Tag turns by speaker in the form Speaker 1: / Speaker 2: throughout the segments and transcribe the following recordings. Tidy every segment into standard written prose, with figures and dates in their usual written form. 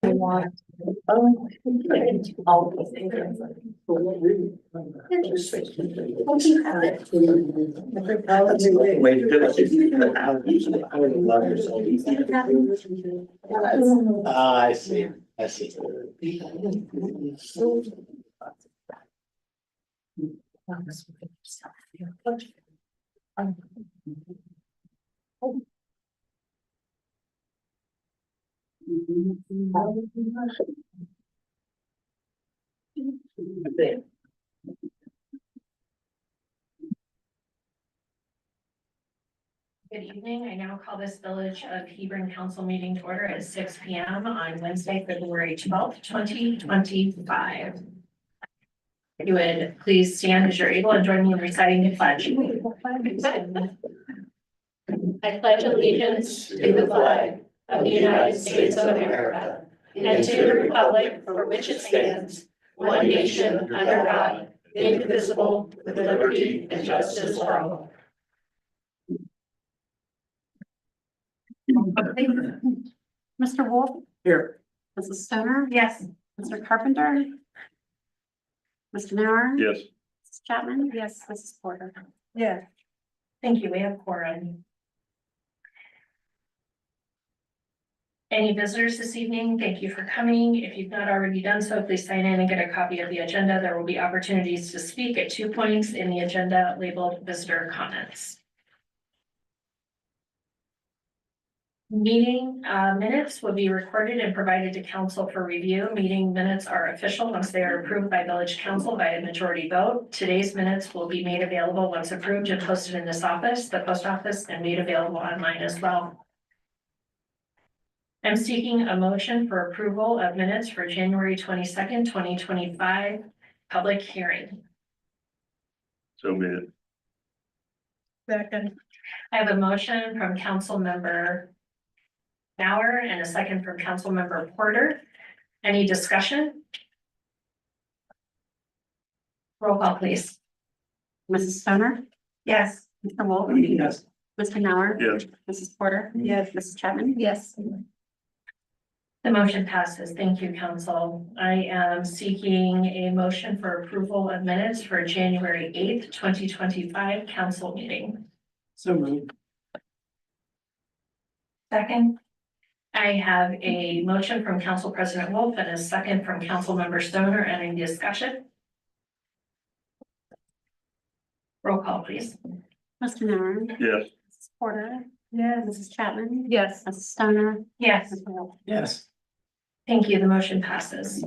Speaker 1: want. All of these things.
Speaker 2: Way to do it. I would love yourself. I see, I see.
Speaker 3: Good evening. I now call this Village of Hebron Council meeting to order at 6 p.m. on Wednesday, February 12th, 2025. If you would please stand as you're able and join me in reciting the pledge. I pledge allegiance to the flag of the United States of America and to the republic for which it stands, one nation under God, indivisible, with liberty and justice for all.
Speaker 4: Mr. Wolf,
Speaker 2: Here.
Speaker 4: Mrs. Stoner,
Speaker 3: Yes.
Speaker 4: Mr. Carpenter, Mr. Nauer.
Speaker 2: Yes.
Speaker 4: Mrs. Chapman. Yes. Mrs. Porter.
Speaker 3: Yeah. Thank you. We have quorum. Any visitors this evening, thank you for coming. If you've not already done so, please sign in and get a copy of the agenda. There will be opportunities to speak at 2 points in the agenda labeled visitor comments. Meeting minutes will be recorded and provided to council for review. Meeting minutes are official once they are approved by village council by a majority vote. Today's minutes will be made available once approved and posted in this office, the post office, and made available online as well. I'm seeking a motion for approval of minutes for January 22nd, 2025, public hearing.
Speaker 2: So made.
Speaker 3: Second. I have a motion from council member Nauer and a second from council member Porter. Any discussion? Roll call, please.
Speaker 4: Mrs. Stoner,
Speaker 3: Yes.
Speaker 4: Mr. Wolf.
Speaker 2: Yes.
Speaker 4: Mr. Nauer.
Speaker 2: Yes.
Speaker 4: Mrs. Porter.
Speaker 3: Yes.
Speaker 4: Mrs. Chapman. Yes.
Speaker 3: The motion passes. Thank you, council. I am seeking a motion for approval of minutes for January 8th, 2025 council meeting.
Speaker 2: So moved.
Speaker 3: Second. I have a motion from Council President Wolf and a second from Council Member Stoner. Any discussion? Roll call, please.
Speaker 4: Mr. Nauer.
Speaker 2: Yes.
Speaker 4: Mrs. Porter.
Speaker 3: Yes.
Speaker 4: Mrs. Chapman.
Speaker 3: Yes.
Speaker 4: Mrs. Stoner.
Speaker 3: Yes.
Speaker 4: Mr. Wolf.
Speaker 2: Yes.
Speaker 3: Thank you. The motion passes.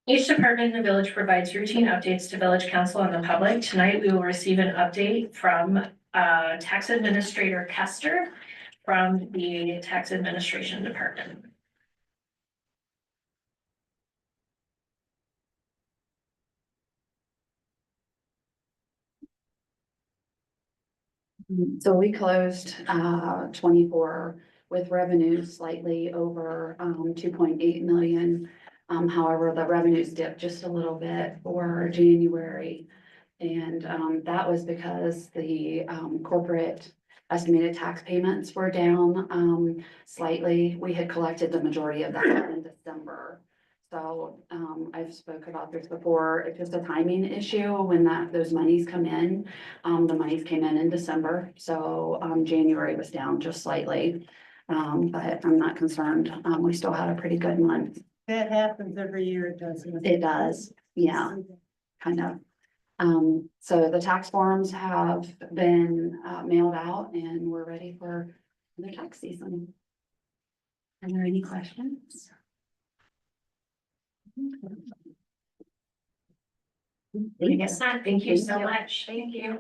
Speaker 3: Each department in the village provides routine updates to village council and the public. Tonight, we will receive an update from Tax Administrator Kester from the Tax Administration Department.
Speaker 5: So we closed 24 with revenue slightly over 2.8 million. However, the revenues dipped just a little bit for January. And that was because the corporate estimated tax payments were down slightly. We had collected the majority of that in December. So I've spoke about this before. It's just a timing issue when those monies come in. The monies came in December, so January was down just slightly. But I'm not concerned. We still had a pretty good month.
Speaker 1: That happens every year, doesn't it?
Speaker 5: It does, yeah, kind of. So the tax forms have been mailed out and we're ready for the tax season. Are there any questions?
Speaker 3: I guess not. Thank you so much. Thank you.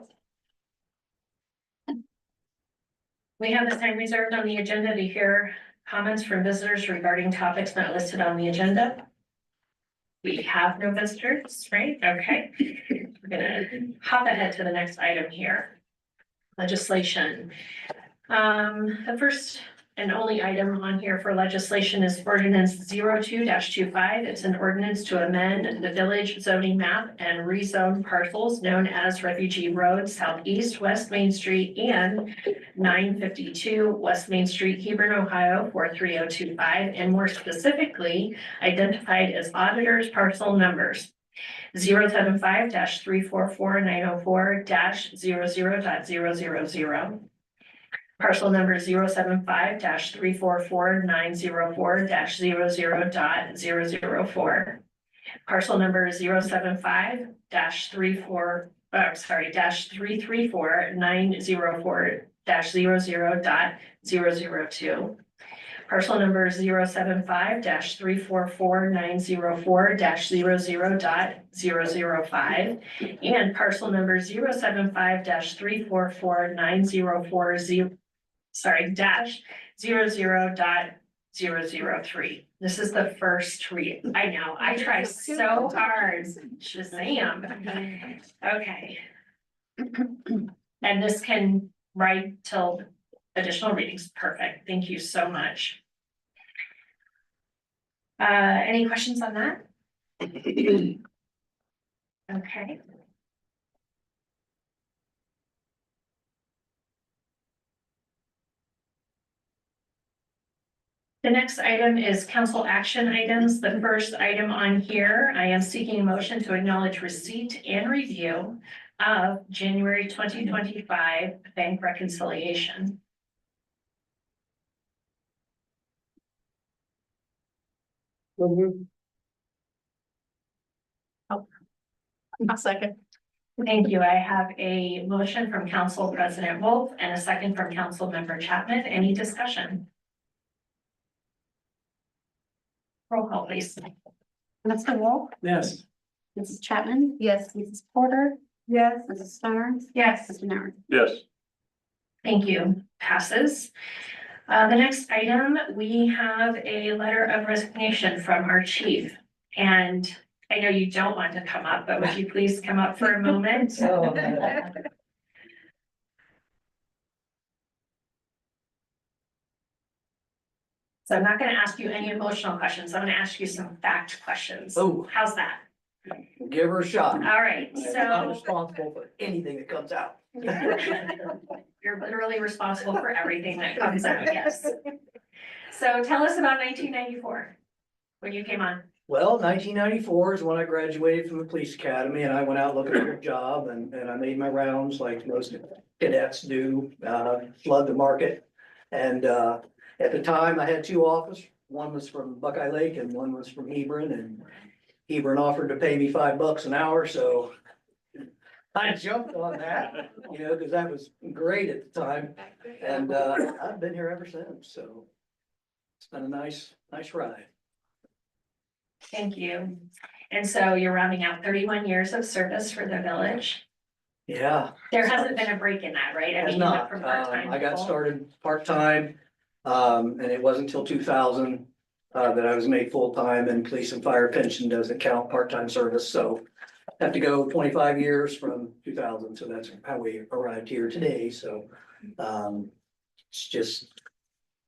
Speaker 3: We have the time reserved on the agenda to hear comments from visitors regarding topics not listed on the agenda. We have no visitors, right? Okay. We're gonna hop ahead to the next item here. Legislation. The first and only item on here for legislation is ordinance 02-25. It's an ordinance to amend the village zoning map and rezone parcels known as Refugee Road Southeast West Main Street and 952 West Main Street, Hebron, Ohio 43025, and more specifically identified as auditors parcel numbers 075-344-904-00.000. Parcel number 075-344-904-00.004. Parcel number 075-334-904-00.002. Parcel number 075-344-904-00.005. And parcel number 075-344-904 -00.003. This is the first read. I know, I try so hard. Shazam. Okay. And this can write till additional readings. Perfect. Thank you so much. Any questions on that? Okay. The next item is council action items. The first item on here, I am seeking a motion to acknowledge receipt and review of January 2025 bank reconciliation.
Speaker 1: A second.
Speaker 3: Thank you. I have a motion from Council President Wolf and a second from Council Member Chapman. Any discussion? Roll call, please.
Speaker 4: Mr. Wolf,
Speaker 2: Yes.
Speaker 4: Mrs. Chapman,
Speaker 1: Yes.
Speaker 4: Mrs. Porter,
Speaker 1: Yes.
Speaker 4: Mrs. Stearns,
Speaker 3: Yes.
Speaker 4: Mr. Narn.
Speaker 2: Yes.
Speaker 3: Thank you. Passes. The next item, we have a letter of resignation from our chief. And I know you don't want to come up, but would you please come up for a moment? So I'm not going to ask you any emotional questions. I'm going to ask you some fact questions.
Speaker 6: Oh.
Speaker 3: How's that?
Speaker 6: Give her a shot.
Speaker 3: All right,
Speaker 6: I'm not
Speaker 3: so
Speaker 6: responsible for anything that comes out.
Speaker 3: you're literally responsible for everything that comes out, yes. So tell us about 1994, when you came on.
Speaker 6: Well, 1994 is when I graduated from the police academy and I went out looking for a job and I made my rounds like most cadets do, flood the market. And, at the time I had two offers. One was from Buckeye Lake and one was from Hebron, and Hebron offered to pay me $5 an hour, so I jumped on that, you know, because that was great at the time. And, I've been here ever since, so it's been a nice ride.
Speaker 3: Thank you. And so you're rounding out 31 years of service for the village.
Speaker 6: Yeah.
Speaker 3: There hasn't been a break in that, right? I
Speaker 6: Has
Speaker 3: mean, you went
Speaker 6: not.
Speaker 3: from part-time
Speaker 6: I
Speaker 3: to
Speaker 6: got
Speaker 3: full.
Speaker 6: started part-time, and it wasn't until 2000 that I was made full-time, and police and fire pension doesn't count part-time service, so I have to go 25 years from 2000, so that's how we arrived here today, so it's just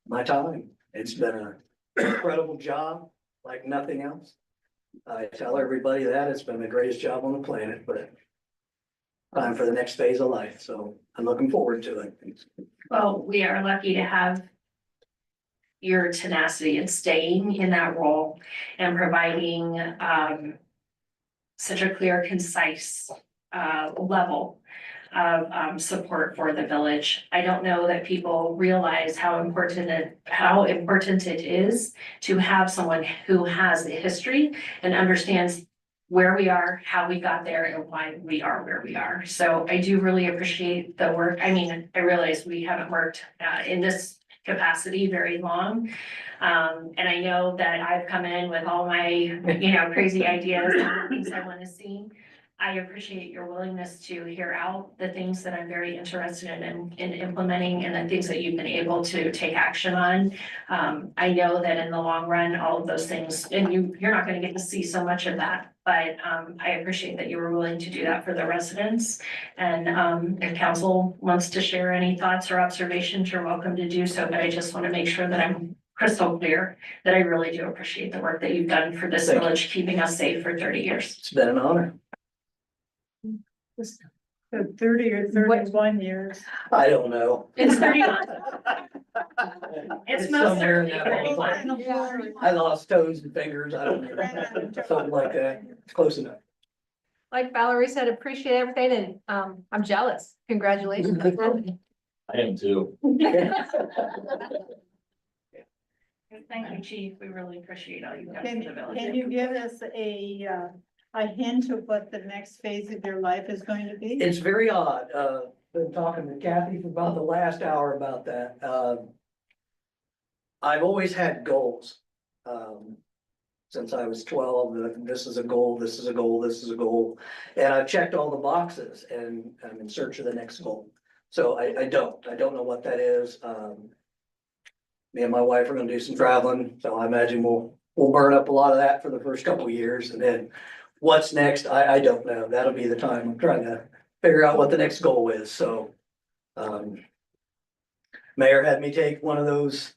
Speaker 6: my time. It's been an incredible job, like nothing else. I tell everybody that it's been the greatest job on the planet, but time for the next phase of life, so I'm looking forward to it.
Speaker 3: Well, we are lucky to have your tenacity and staying in that role and providing such a clear, concise level of support for the village. I don't know that people realize how important it is to have someone who has a history and understands where we are, how we got there, and why we are where we are. So I do really appreciate the work. I mean, I realize we haven't worked in this capacity very long. And I know that I've come in with all my, crazy ideas and things I want to see. I appreciate your willingness to hear out the things that I'm very interested in implementing and the things that you've been able to take action on. I know that in the long run, all of those things, and you're not going to get to see so much of that But I appreciate that you were willing to do that for the residents. And if council wants to share any thoughts or observations, you're welcome to do so. But I just want to make sure that I'm crystal clear that I really do appreciate the work that you've done for this
Speaker 6: Thank you.
Speaker 3: village, keeping us safe for 30 years.
Speaker 6: It's been an honor.
Speaker 1: 30 or 31 years.
Speaker 6: I don't know.
Speaker 3: It's 31. It's most
Speaker 6: somewhere in
Speaker 3: certainly
Speaker 6: that
Speaker 3: 31.
Speaker 6: ballpark. I lost toes and fingers. I don't know. Something like that. It's close enough.
Speaker 7: Like Valerie said, appreciate everything and I'm jealous. Congratulations.
Speaker 2: I am too.
Speaker 3: Thank you, chief. We really appreciate all you've done for
Speaker 1: Can,
Speaker 3: the village.
Speaker 1: can you give us a hint of what the next phase of your life is going to be?
Speaker 6: It's very odd. Been talking to Kathy for about the last hour about that. I've always had goals. Since I was 12, this is a goal, this is a goal, this is a goal. And I've checked all the boxes and I'm in search of the next goal. So I don't know what that is. Me and my wife are gonna do some traveling, so I imagine we'll burn up a lot of that for the first couple of years, and then what's next, I don't know. That'll be the time I'm trying to figure out what the next goal is, so. Mayor had me take one of those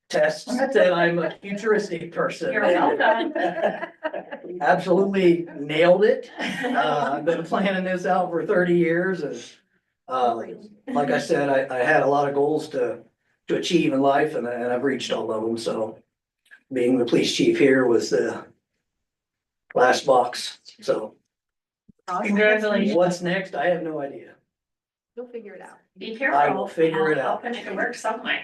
Speaker 6: tests that I'm a futuristic person.
Speaker 3: You're well done.
Speaker 6: Absolutely nailed it. I've been planning this out for 30 years and, like I said, I had a lot of goals to achieve in life and I've reached all of them, so. Being the police chief here was the last box, so
Speaker 3: Congratulations.
Speaker 6: what's next? I have no idea.
Speaker 7: You'll figure it out.
Speaker 3: Be careful.
Speaker 6: I will figure it
Speaker 3: I'll
Speaker 6: out.
Speaker 3: put you to work some way.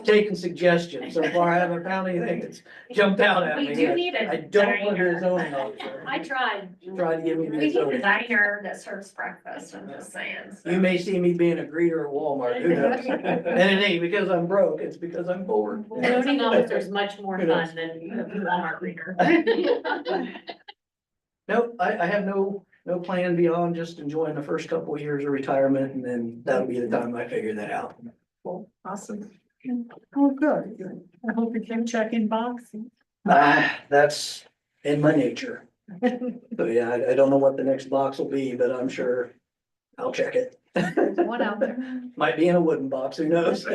Speaker 6: Taking suggestions. So far, I haven't found anything that's jumped out at me.
Speaker 3: We do need
Speaker 6: I
Speaker 3: a
Speaker 6: don't want to be a
Speaker 3: diner.
Speaker 6: zoning officer.
Speaker 3: I tried.
Speaker 6: Try to give me
Speaker 3: We
Speaker 6: the
Speaker 3: need a
Speaker 6: zoning.
Speaker 3: diner that serves breakfast, I'm just saying. so.
Speaker 6: You may see me being a greeter at Walmart, who knows? And it ain't because I'm broke, it's because I'm bored.
Speaker 3: Zoning officer is much more
Speaker 6: Who knows?
Speaker 3: fun than a Walmart reader.
Speaker 6: Nope, I have no plan beyond just enjoying the first couple of years of retirement and then that'll be the time I figure that out.
Speaker 1: Awesome. Oh, good. I hope you keep checking boxes.
Speaker 6: That's in my nature. So yeah, I don't know what the next box will be, but I'm sure I'll check it.
Speaker 7: There's one out there.
Speaker 6: Might be in a wooden box, who knows?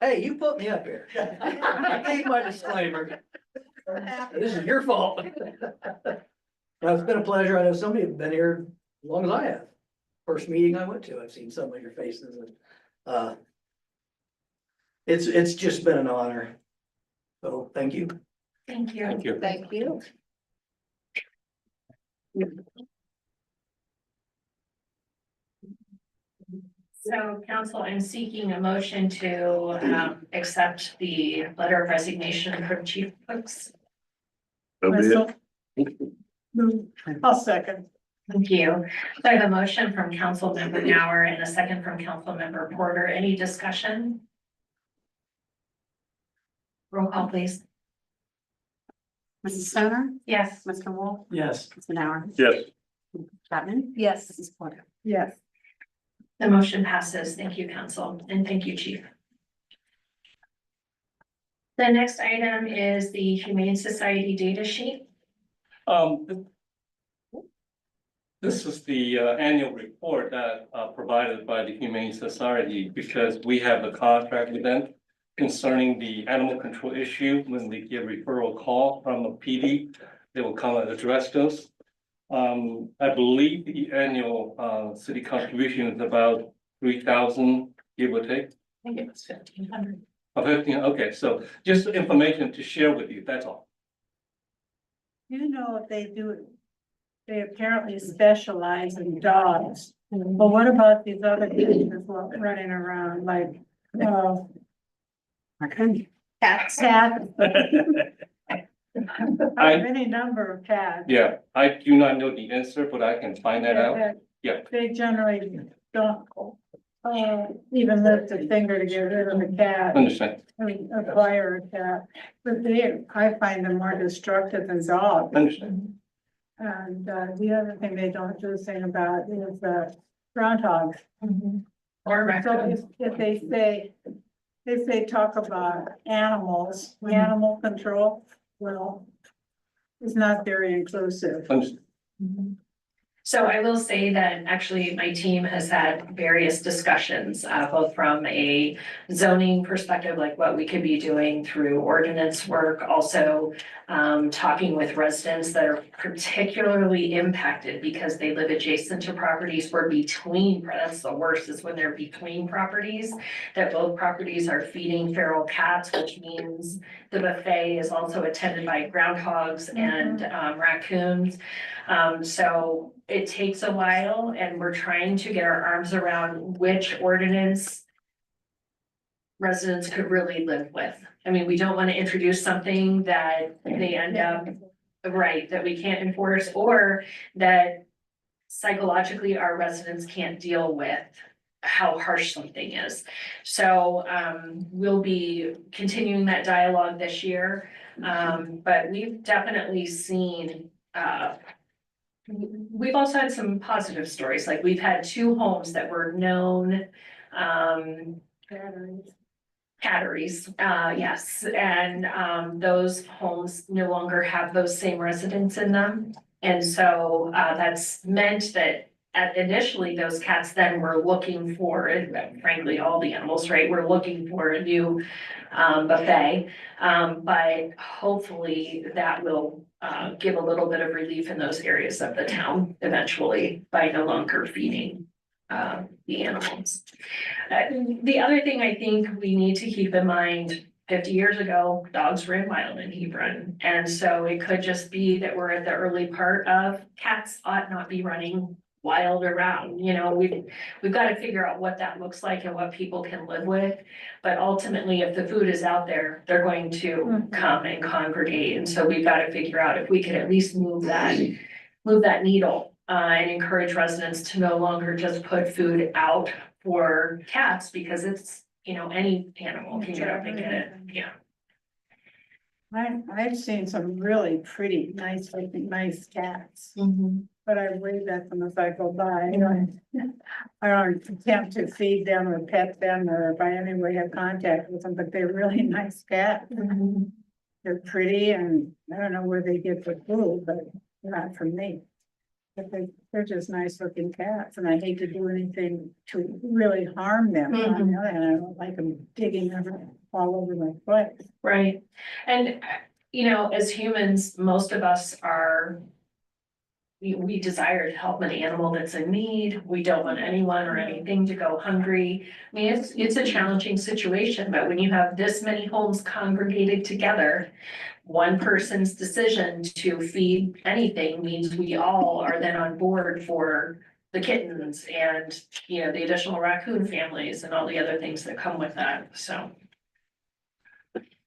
Speaker 6: Hey, you put me up here. I gave my disclaimer. This is your fault. Well, it's been a pleasure. I know some of you have been here as long as I have. First meeting I went to, I've seen some of your faces and, it's just been an honor. So, thank you.
Speaker 3: Thank you.
Speaker 2: Thank you.
Speaker 7: Thank you.
Speaker 3: So council, I'm seeking a motion to accept the letter of resignation from Chief Cooks.
Speaker 1: Myself. I'll second.
Speaker 3: Thank you. So I have a motion from Council Member Gower and a second from Council Member Porter. Any discussion? Roll call, please.
Speaker 4: Mrs. Stoner,
Speaker 3: Yes.
Speaker 4: Mr. Wolf,
Speaker 6: Yes.
Speaker 4: Mr. Bauer,
Speaker 2: Yes.
Speaker 4: Chapman,
Speaker 7: Yes.
Speaker 4: Mrs. Porter.
Speaker 1: Yes.
Speaker 3: The motion passes. Thank you, Council, and thank you, Chief. The next item is the Humane Society data sheet.
Speaker 8: This is the annual report that provided by the Humane Society because we have a contract with them concerning the animal control issue. When we get referral call from a PD, they will come and address those. I believe the annual city contribution is about 3,000, give or take.
Speaker 3: I think it was 1,500.
Speaker 8: 15, okay, so just information to share with you, that's all.
Speaker 1: You know what they do? They apparently specialize in dogs. But what about these other creatures running around like, cats? Any number of cats.
Speaker 8: Yeah, I do not know the answer, but I can find that out. Yeah.
Speaker 1: They generally don't, even lift a finger to get rid of a cat,
Speaker 8: Understand,
Speaker 1: acquire a cat. But I find them more destructive than dogs.
Speaker 8: understand.
Speaker 1: And, the other thing they don't do a thing about is, groundhogs.
Speaker 3: Or
Speaker 1: So
Speaker 3: raccoons.
Speaker 1: if they say, if they talk about animals, animal control, well, it's not very inclusive.
Speaker 3: So I will say that actually my team has had various discussions, both from a zoning perspective, like what we could be doing through ordinance work, also talking with residents that are particularly impacted because they live adjacent to properties or between, that's the worst, is when they're between properties, that both properties are feeding feral cats, which means the buffet is also attended by groundhogs and raccoons. So it takes a while and we're trying to get our arms around which ordinance residents could really live with. I mean, we don't want to introduce something that they end up, right, that we can't enforce, or that psychologically our residents can't deal with how harsh something is. So we'll be continuing that dialogue this year. But we've definitely seen we've also had some positive stories, like we've had 2 homes that were known catteries, yes, and those homes no longer have those same residents in them. And so that's meant that initially those cats then were looking for, and frankly, all the animals, right, were looking for a new buffet. But hopefully that will give a little bit of relief in those areas of the town eventually by no longer feeding the animals. The other thing I think we need to keep in mind, 50 years ago, dogs ran wild in Hebron. And so it could just be that we're at the early part of cats ought not be running wild around. You know, we've got to figure out what that looks like and what people can live with. But ultimately, if the food is out there, they're going to come and congregate. And so we've got to figure out if we could at least move that needle and encourage residents to no longer just put food out for cats, because it's, you know, any animal can get up and get it. Yeah.
Speaker 1: I've seen some really pretty, nice cats, but I wave at them as I go by. I don't attempt to feed them or pet them or by any way have contact with them, but they're really nice cats. They're pretty and I don't know where they get the food, but not from me. But they're just nice looking cats and I hate to do anything to really harm them. On the other hand, I don't like them digging all over my foot.
Speaker 3: Right. And, you know, as humans, most of us are, we desire to help an animal that's in need. We don't want anyone or anything to go hungry. I mean, it's a challenging situation, but when you have this many homes congregated together, one person's decision to feed anything means we all are then on board for the kittens and, you know, the additional raccoon families and all the other things that come with that, so.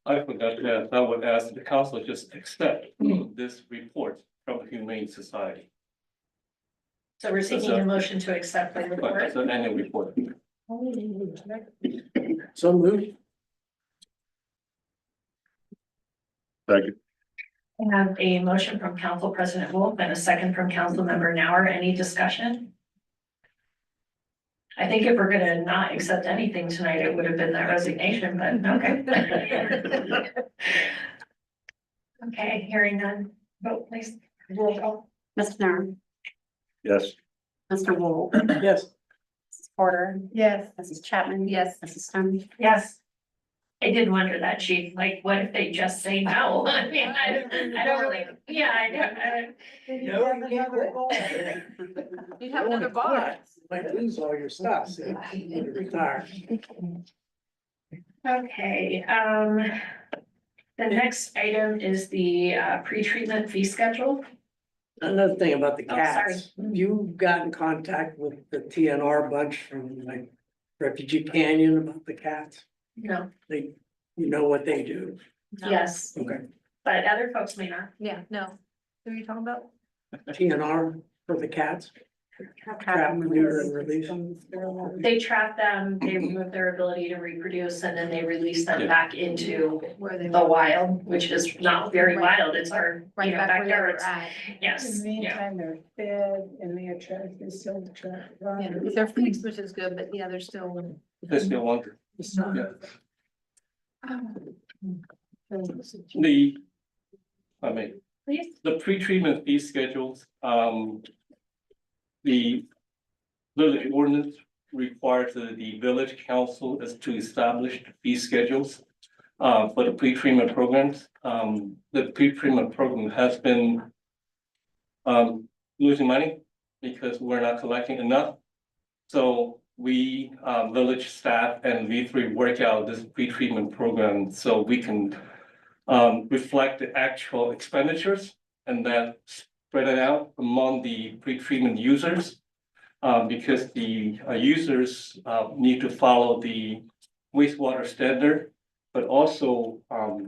Speaker 8: I forgot that I would ask the council just accept this report from the Humane Society.
Speaker 3: So we're seeking a motion to accept the
Speaker 8: But
Speaker 3: report.
Speaker 8: it's an annual report.
Speaker 2: So moved. Second.
Speaker 3: I have a motion from Council President Wolf and a second from Council Member Nauer. Any discussion? I think if we're gonna not accept anything tonight, it would have been that resignation, but okay. Okay, hearing none, vote please. Roll call.
Speaker 4: Mr. Narn,
Speaker 2: Yes.
Speaker 4: Mr. Wool,
Speaker 2: Yes.
Speaker 4: Mrs. Porter,
Speaker 1: Yes,
Speaker 4: Mrs. Chapman.
Speaker 7: Yes.
Speaker 4: Mrs. Stone.
Speaker 3: Yes. I did wonder that, Chief, like, what if they just say no? I mean, I don't really, yeah, I don't.
Speaker 7: You have another bar.
Speaker 2: Might lose all your stuff, so you retire.
Speaker 3: Okay, the next item is the pre-treatment fee schedule.
Speaker 9: Another thing about the
Speaker 3: Oh, sorry.
Speaker 9: cats, you've got in contact with the TNR bunch from like Refugee Canyon about the cats?
Speaker 3: No,
Speaker 9: They, you know what they do?
Speaker 3: yes,
Speaker 9: Okay.
Speaker 3: but other folks may not.
Speaker 7: Yeah, no. Who are you talking about?
Speaker 9: TNR for the cats, trap, neuter, and release.
Speaker 3: They trap them, they remove their ability to reproduce, and then they release them
Speaker 8: Yeah.
Speaker 3: back into
Speaker 7: Where they
Speaker 3: the wild, which is not very wild, it's our, you
Speaker 7: right
Speaker 3: know,
Speaker 7: back where they were
Speaker 3: backyards.
Speaker 7: at.
Speaker 1: in
Speaker 3: Yes,
Speaker 1: the
Speaker 3: yeah,
Speaker 1: meantime, they're fed and they attract, they still attract.
Speaker 7: Yeah, they're fixed, which is good, but yeah, they're still.
Speaker 8: They still wonder.
Speaker 7: still-
Speaker 8: Yeah. The, I mean,
Speaker 3: Please.
Speaker 8: the pre-treatment fee schedules, the village ordinance requires the village council is to establish fee schedules for the pre-treatment programs. The pre-treatment program has been losing money because we're not collecting enough. So we, village staff and V3 work out this pre-treatment program so we can reflect the actual expenditures and then spread it out among the pre-treatment users. Because the users need to follow the wastewater standard, but also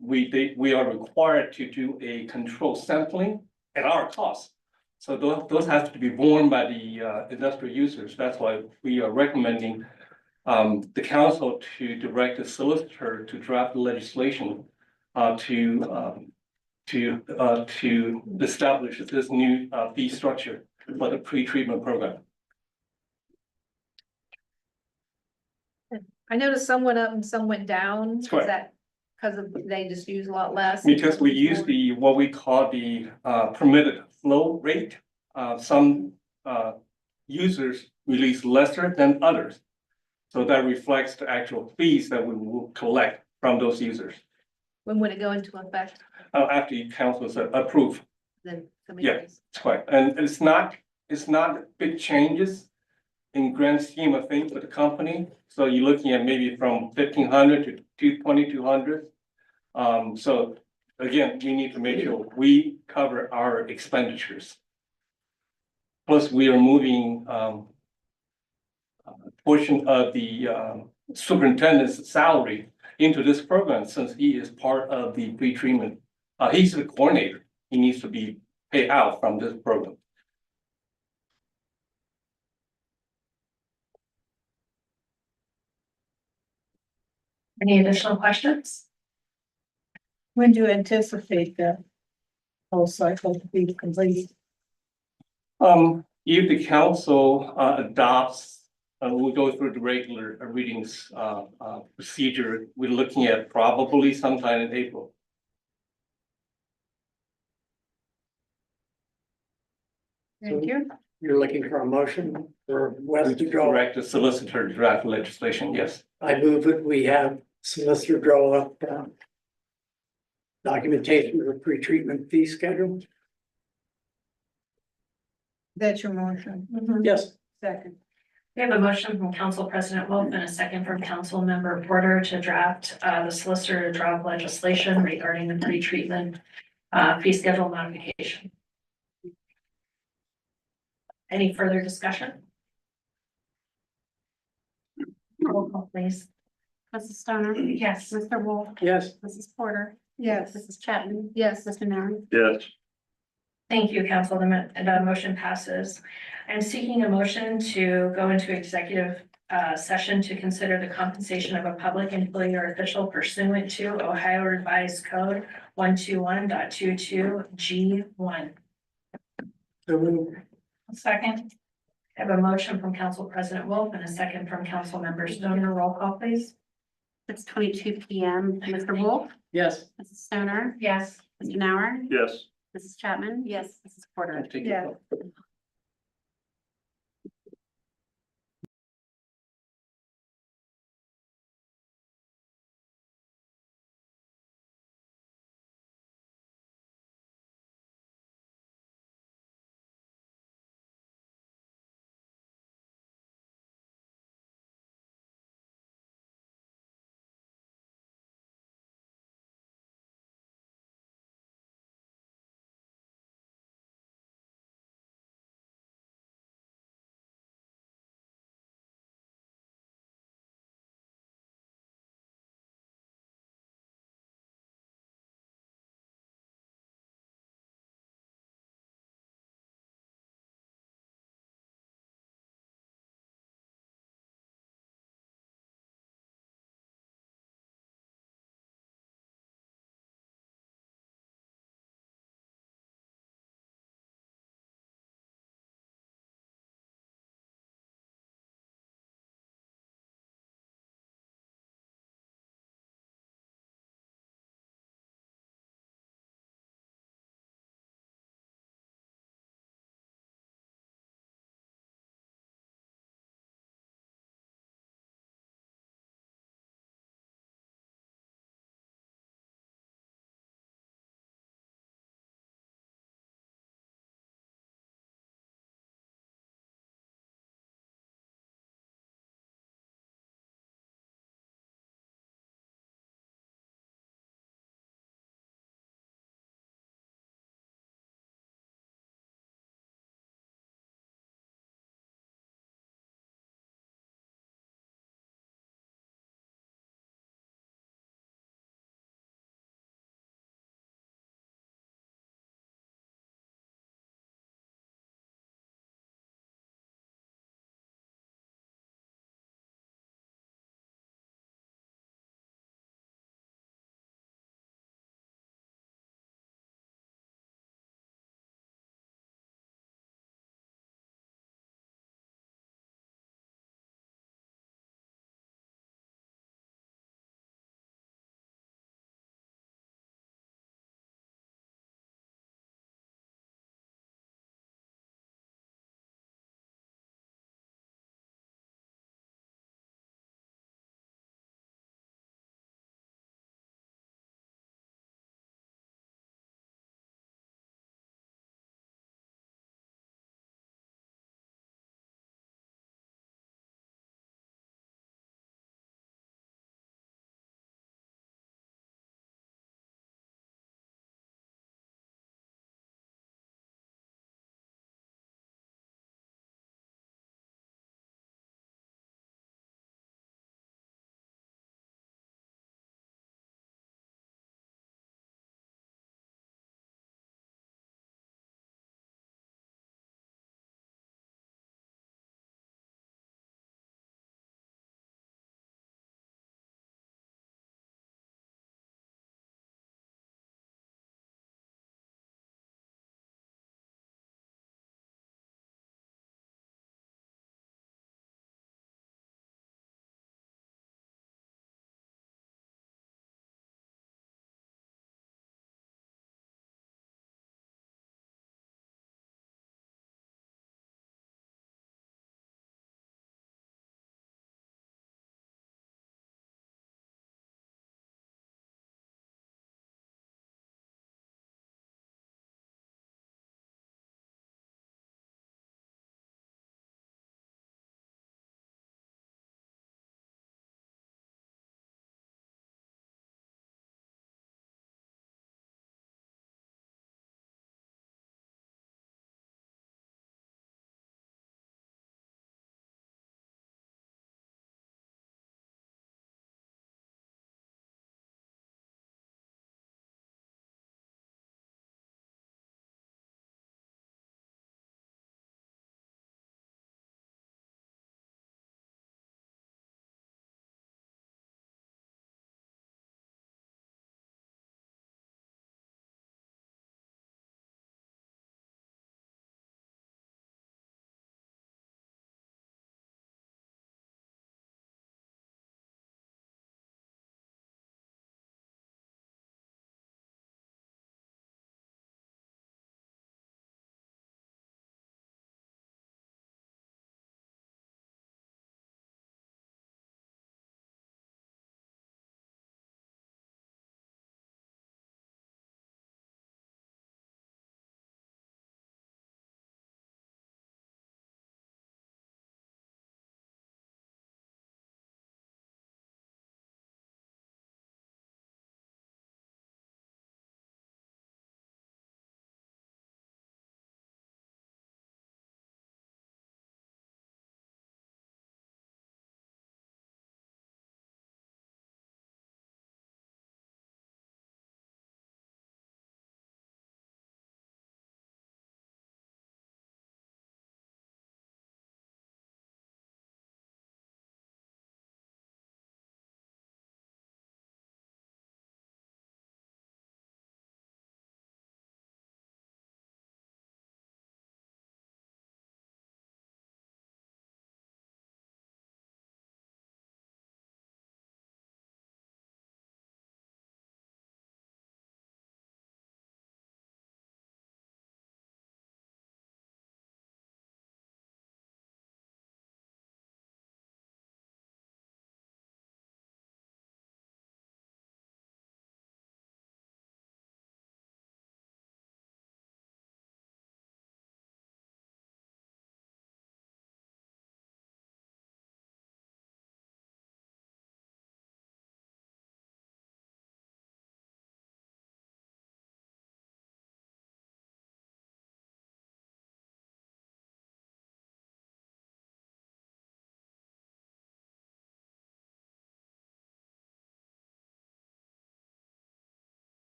Speaker 8: we are required to do a control sampling at our cost. So those have to be borne by the industrial users. That's why we are recommending the council to direct the solicitor to draft the legislation to establish this new fee structure for the pre-treatment program.
Speaker 7: I noticed some went up and some went down. Is
Speaker 8: Correct.
Speaker 7: that because of, they just use a lot less?
Speaker 8: Because we use the, what we call the permitted flow rate. Some users release lesser than others. So that reflects the actual fees that we will collect from those users.
Speaker 7: When would it go into effect?
Speaker 8: After the council's approve.
Speaker 7: Then
Speaker 8: Yeah. It's quite, and it's not big changes in grand scheme of things for the company. So you're looking at maybe from 1,500 to 2,200. So again, we need to make sure we cover our expenditures. Plus, we are moving a portion of the superintendent's salary into this program since he is part of the pre-treatment. He's the coordinator. He needs to be paid out from this program.
Speaker 3: Any additional questions?
Speaker 1: When do you anticipate the whole cycle to be complete?
Speaker 8: If the council adopts, we'll go through the regular readings procedure. We're looking at probably sometime in April.
Speaker 1: Thank you.
Speaker 9: You're looking for a motion for Wes to draw.
Speaker 8: Direct the solicitor to draft legislation, yes.
Speaker 9: I move it, we have solicitor draw up documentation of a pre-treatment fee schedule.
Speaker 1: That's your motion.
Speaker 9: Yes.
Speaker 1: Second.
Speaker 3: We have a motion from Council President Wolf and a second from Council Member Porter to draft the solicitor to draft legislation regarding the pre-treatment fee schedule modification. Any further discussion? Roll call, please.
Speaker 4: Mrs. Stoner?
Speaker 3: Yes.
Speaker 4: Mr. Wolf?
Speaker 9: Yes.
Speaker 4: Mrs. Porter?
Speaker 1: Yes.
Speaker 4: Mrs. Chapman?
Speaker 7: Yes.
Speaker 4: Mr. Neri?
Speaker 2: Yes.
Speaker 3: Thank you, Council. The motion passes. I'm seeking a motion to go into executive session to consider the compensation of a public employee or official pursuant to Ohio Revised Code 121.22G1. Second. I have a motion from Council President Wolf and a second from Council Member Stoner. Roll call, please.
Speaker 4: It's 22 p.m. Mr. Wolf?
Speaker 9: Yes.
Speaker 4: Mrs. Stoner?
Speaker 3: Yes.
Speaker 4: Mr. Nauer?
Speaker 2: Yes.
Speaker 4: Mrs. Chapman?
Speaker 7: Yes.
Speaker 4: Mrs. Porter?
Speaker 1: Yeah.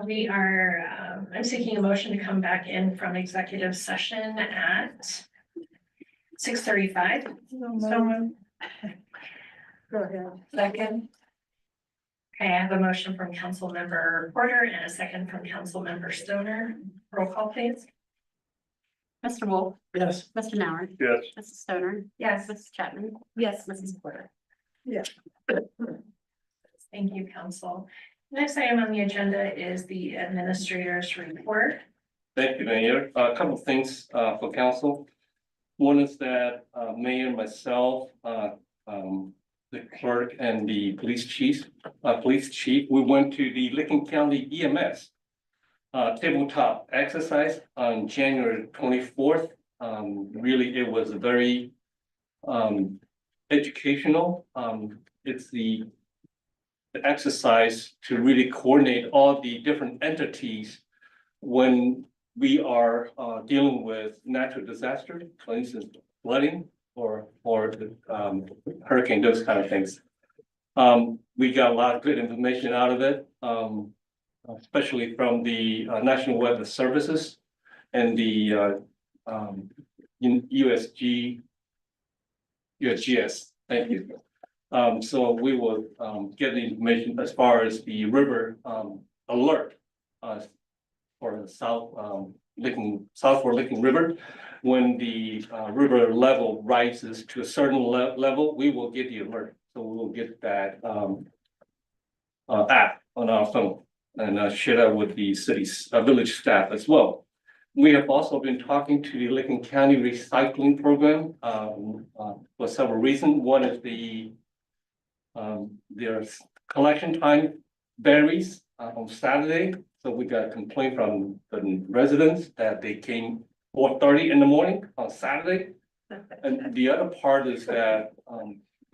Speaker 3: We are, I'm seeking a motion to come back in from executive session at 6:35.
Speaker 1: Someone. Go ahead.
Speaker 3: Second. Okay, I have a motion from Councilmember Porter and a second from Councilmember Stoner. Roll call, please.
Speaker 4: Mr. Wolf,
Speaker 9: Yes.
Speaker 4: Mr. Nauer,
Speaker 8: Yes.
Speaker 4: Mrs. Stoner,
Speaker 3: Yes.
Speaker 4: Mrs. Chapman,
Speaker 7: Yes.
Speaker 4: Mrs. Porter.
Speaker 3: Thank you, Council. Next item on the agenda is the administrator's report.
Speaker 8: Thank you, Mayor. A couple of things for council. One is that Mayor, myself, the clerk and the police chief, we went to the Licking County EMS tabletop exercise on January 24th. Really, it was a very educational. It's the exercise to really coordinate all the different entities when we are dealing with natural disaster, for instance, flooding or the hurricane, those kind of things. We got a lot of good information out of it, especially from the National Weather Services and the USGS. Thank you. So we will get the information as far as the river alert for the Southward Licking River. When the river level rises to a certain level, we will get the alert. So we will get that app on our phone and share that with the city's village staff as well. We have also been talking to the Licking County Recycling Program for several reasons. One is their collection time varies on Saturday. So we got a complaint from the residents that they came 4:30 in the morning on Saturday. And the other part is that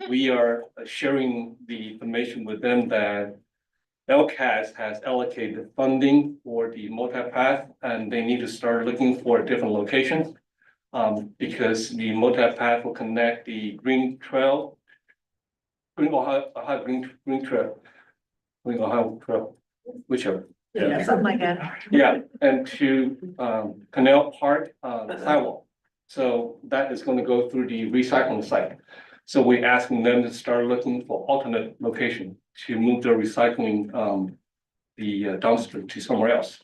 Speaker 8: we are sharing the information with them that LCAS has allocated funding for the multipath and they need to start looking for different locations. Because the multipath will connect the Green Trail, Green Ohio Trail, whichever.
Speaker 7: Yeah, something like that.
Speaker 8: Yeah, and to Canal Park sidewalk. So that is going to go through the recycling site. So we're asking them to start looking for alternate location to move their recycling the dumpster to somewhere else.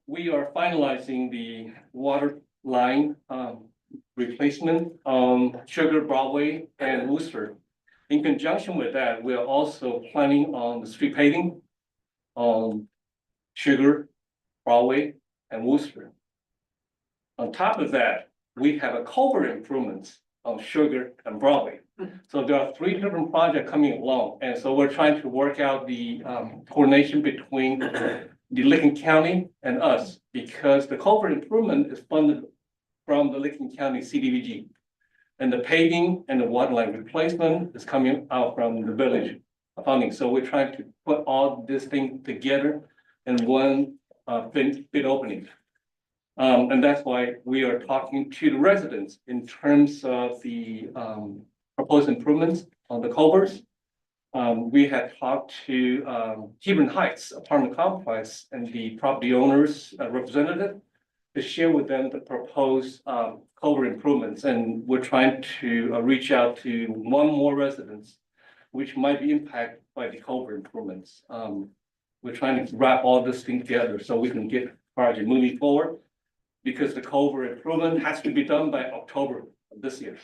Speaker 8: We are finalizing the water line replacement on Sugar, Broadway, and Worcester. In conjunction with that, we are also planning on the street paving on Sugar, Broadway, and Worcester. On top of that, we have a culvert improvements on Sugar and Broadway. So there are 3 different projects coming along, and so we're trying to work out the coordination between the Licking County and us, because the culvert improvement is funded from the Licking County CDBG. And the paving and the water line replacement is coming out from the village funding. So we're trying to put all this thing together in one bid opening. And that's why we are talking to the residents in terms of the proposed improvements on the culverts. We had talked to Hebron Heights apartment complex and the property owners representative to share with them the proposed culvert improvements. And we're trying to reach out to one more residents which might be impacted by the culvert improvements. We're trying to wrap all this thing together so we can get the project moving forward, because the culvert improvement has to be done by October of this year.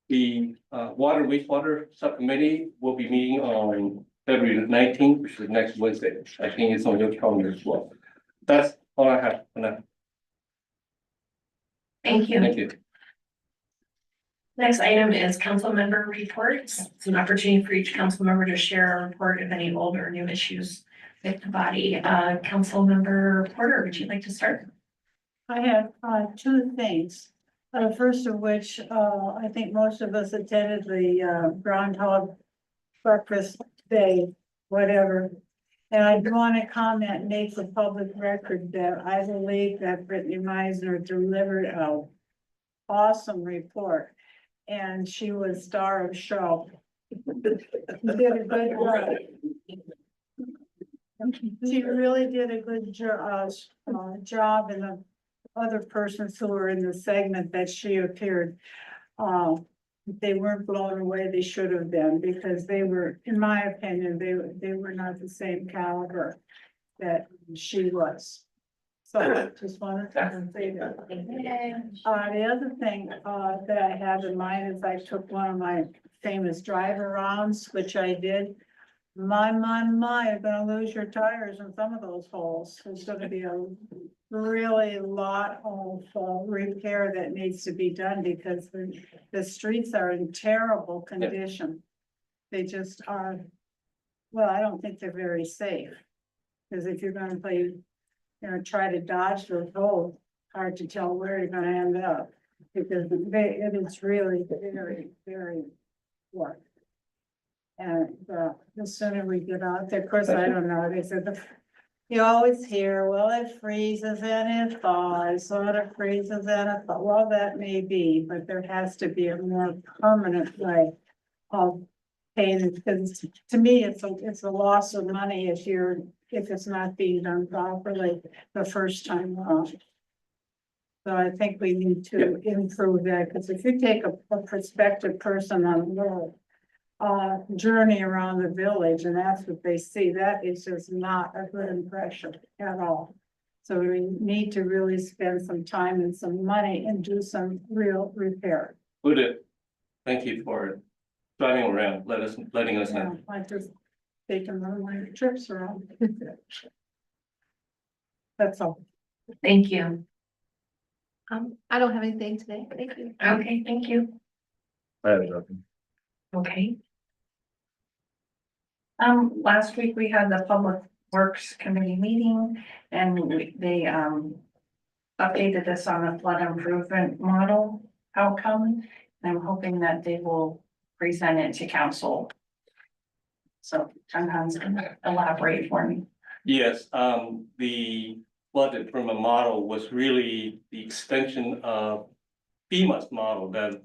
Speaker 8: The water wastewater subcommittee will be meeting on February 19th, which is next Wednesday. I think it's on your calendar as well. That's all I have for now.
Speaker 3: Thank you.
Speaker 8: Thank you.
Speaker 3: Next item is council member reports. It's an opportunity for each council member to share a report of any old or new issues with the body. Council member Porter, would you like to start?
Speaker 1: I have 2 things. First of which, I think most of us attended the Groundhog Breakfast Day, whatever. And I want to comment, and make the public record that I believe that Brittany Meisner delivered a awesome report. And she was star of show. Did a good job. She really did a good job, and the other persons who were in the segment that she appeared. They weren't blown away, they should have been, because they were, in my opinion, they were not the same caliber that she was. So just wanted to say that. The other thing, that I have in mind is I took one of my famous drive arounds, which I did. My, you're gonna lose your tires in some of those holes. There's gonna be a really lot of repair that needs to be done because the streets are in terrible condition. They just are, well, I don't think they're very safe. Because if you're gonna try to dodge those holes, hard to tell where you're gonna end up. Because it is really very, very poor. And the sooner we get out there, of course, I don't know, they said you always hear, well, it freezes and it thaws, so it freezes and it thaws. Well, that may be, but there has to be a more permanent way of paying, because to me, it's a loss of money if it's not being done properly the first time around. So I think we need to improve that, because if you take a prospective person on the road, journey around the village, and that's what they see, that is just not a good impression at all. So we need to really spend some time and some money and do some real repair.
Speaker 8: Would it? Thank you for driving around, letting us know.
Speaker 1: I just taken one of my trips around. That's all.
Speaker 3: Thank you.
Speaker 7: I don't have anything today. Thank you.
Speaker 3: Okay, thank you.
Speaker 2: I have nothing.
Speaker 3: Okay. Last week we had the Public Works Committee meeting and they updated us on the flood improvement model outcome. And I'm hoping that they will present it to council. So John Hans can elaborate for me.
Speaker 8: Yes, the flood improvement model was really the extension of FEMA's model that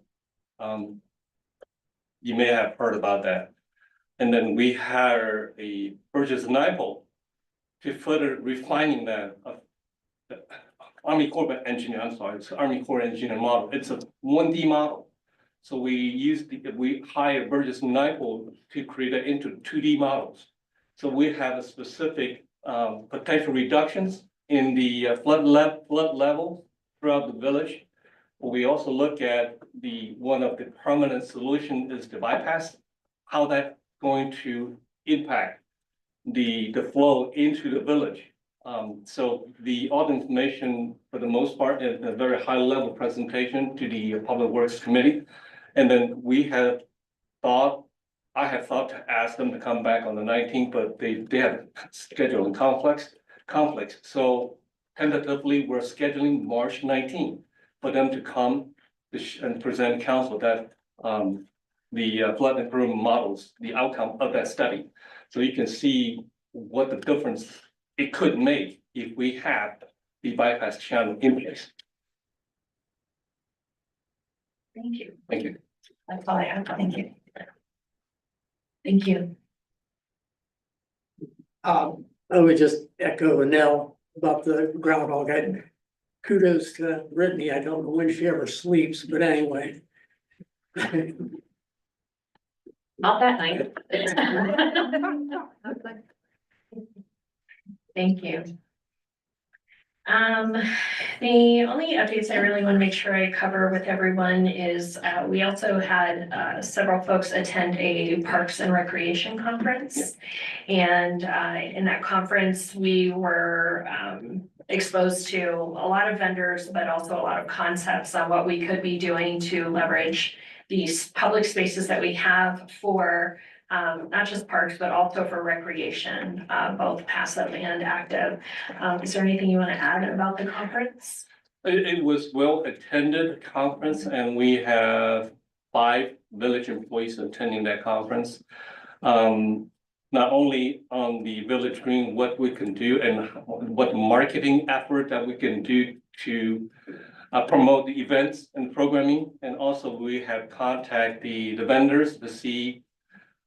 Speaker 8: you may have heard about that. And then we hired a purchase NIPO to further refining that Army Corps engineer, I'm sorry, it's Army Corps engineer model. It's a 1D model. So we hired Burgess NIPO to create it into 2D models. So we have a specific potential reductions in the flood level throughout the village. We also look at one of the permanent solution is the bypass, how that going to impact the flow into the village. So all the information for the most part is a very high level presentation to the Public Works Committee. And then I have thought to ask them to come back on the 19th, but they have scheduling conflicts. So tentatively, we're scheduling March 19th for them to come and present council that the flood improvement models, the outcome of that study. So you can see what the difference it could make if we have the bypass channel in place.
Speaker 3: Thank you.
Speaker 8: Thank you.
Speaker 3: That's all I have. Thank you. Thank you.
Speaker 9: I would just echo Annelle about the groundhog. Kudos to Brittany. I don't know when she ever sleeps, but anyway.
Speaker 3: Not that night. Thank you. The only updates I really want to make sure I cover with everyone is we also had several folks attend a Parks and Recreation conference. And in that conference, we were exposed to a lot of vendors, but also a lot of concepts on what we could be doing to leverage these public spaces that we have for not just parks, but also for recreation, both passive and active. Is there anything you want to add about the conference?
Speaker 8: It was well attended conference, and we have 5 village employees attending that conference. not only on the village green, what we can do and what marketing effort that we can do to promote the events and programming. And also we have contacted the vendors to see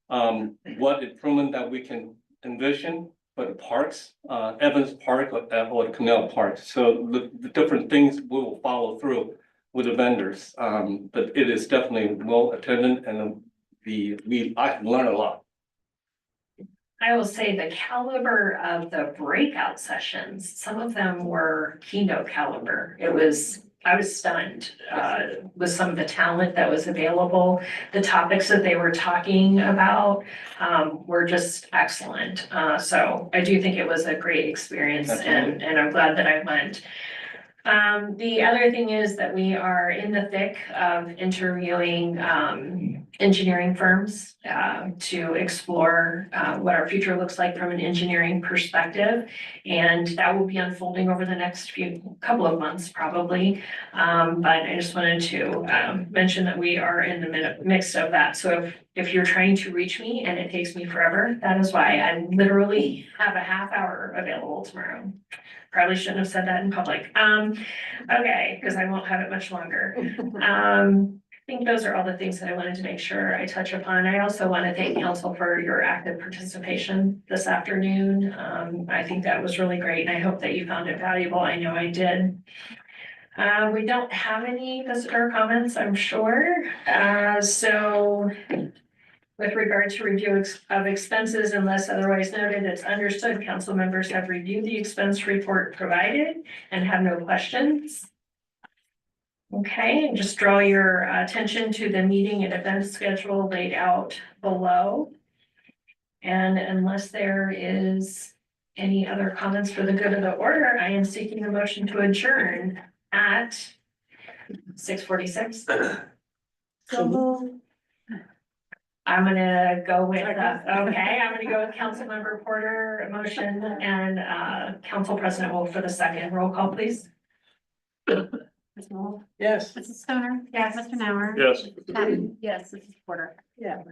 Speaker 8: what improvement that we can envision for the parks, Evans Park or Canal Park. So the different things we will follow through with the vendors. But it is definitely well attended and I learned a lot.
Speaker 3: I will say the caliber of the breakout sessions, some of them were keynote caliber. I was stunned with some of the talent that was available. The topics that they were talking about were just excellent. So I do think it was a great experience and I'm glad that I went. The other thing is that we are in the thick of interviewing engineering firms to explore what our future looks like from an engineering perspective. And that will be unfolding over the next couple of months probably. But I just wanted to mention that we are in the midst of that. So if you're trying to reach me and it takes me forever, that is why I literally have a half hour available tomorrow. Probably shouldn't have said that in public. Okay, because I won't have it much longer. I think those are all the things that I wanted to make sure I touch upon. I also want to thank council for your active participation this afternoon. I think that was really great and I hope that you found it valuable. I know I did. We don't have any visitor comments, I'm sure. So with regard to review of expenses, unless otherwise noted, it's understood council members have reviewed the expense report provided and have no questions. Okay, and just draw your attention to the meeting and event schedule laid out below. And unless there is any other comments for the good of the order, I am seeking a motion to adjourn at 6:46. I'm gonna go with, I'm gonna go with Councilmember Porter motion and Council President Wolf for the second. Roll call, please.
Speaker 4: Mr. Wolf,
Speaker 9: Yes.
Speaker 4: Mrs. Stoner.
Speaker 3: Yes.
Speaker 4: Mr. Nauer.
Speaker 8: Yes.
Speaker 4: Patton. Yes, Mrs. Porter.
Speaker 1: Yeah.